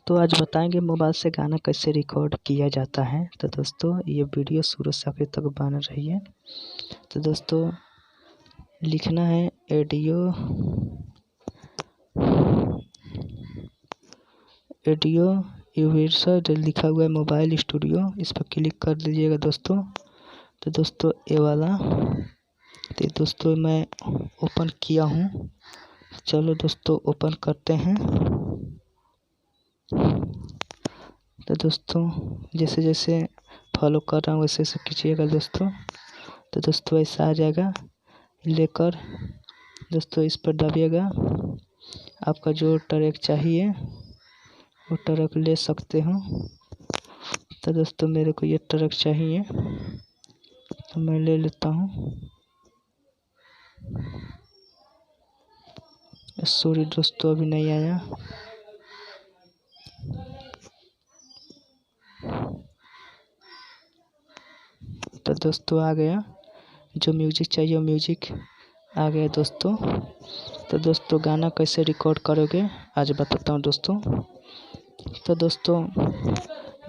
तो आज बताएंगे मोबाइल से गाना कैसे रिकॉर्ड किया जाता है। तो दोस्तों ये वीडियो शुरू से आखिर तक बना रही है। तो दोस्तों लिखना है ऑडियो यूनिवर्सल जो लिखा हुआ है मोबाइल स्टूडियो, इस पर क्लिक कर दीजिएगा दोस्तों। तो दोस्तों ये वाला तो दोस्तों मैं ओपन किया हूँ। चलो दोस्तों ओपन करते हैं। तो दोस्तों जैसे जैसे फॉलो कर रहा हूँ वैसे वैसे कीजिएगा दोस्तों। तो दोस्तों ऐसा आ जाएगा, लेकर दोस्तों इस पर दबिएगा। आपका जो ट्रैक चाहिए वो ट्रैक ले सकते हो। तो दोस्तों मेरे को ये ट्रैक चाहिए तो मैं ले लेता हूँ। सॉरी दोस्तों अभी नहीं आया। तो दोस्तों आ गया, जो म्यूजिक चाहिए वो म्यूजिक आ गया दोस्तों। तो दोस्तों गाना कैसे रिकॉर्ड करोगे आज बताता हूँ दोस्तों। तो दोस्तों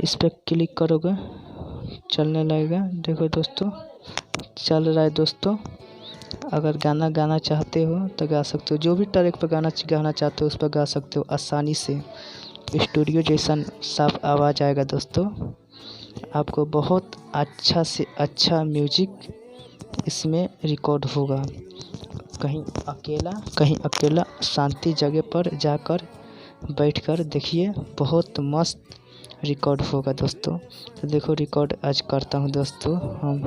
इस पर क्लिक करोगे, चलने लगेगा। देखो दोस्तों चल रहा है दोस्तों। अगर गाना गाना चाहते हो तो गा सकते हो, जो भी ट्रैक पर गाना चाहते हो उस पर गा सकते हो आसानी से। स्टूडियो जैसा साफ आवाज़ आएगा दोस्तों। आपको बहुत अच्छा से अच्छा म्यूजिक इसमें रिकॉर्ड होगा। कहीं अकेला शांति जगह पर जाकर बैठकर देखिए, बहुत मस्त रिकॉर्ड होगा दोस्तों। तो देखो रिकॉर्ड आज करता हूँ दोस्तों। हम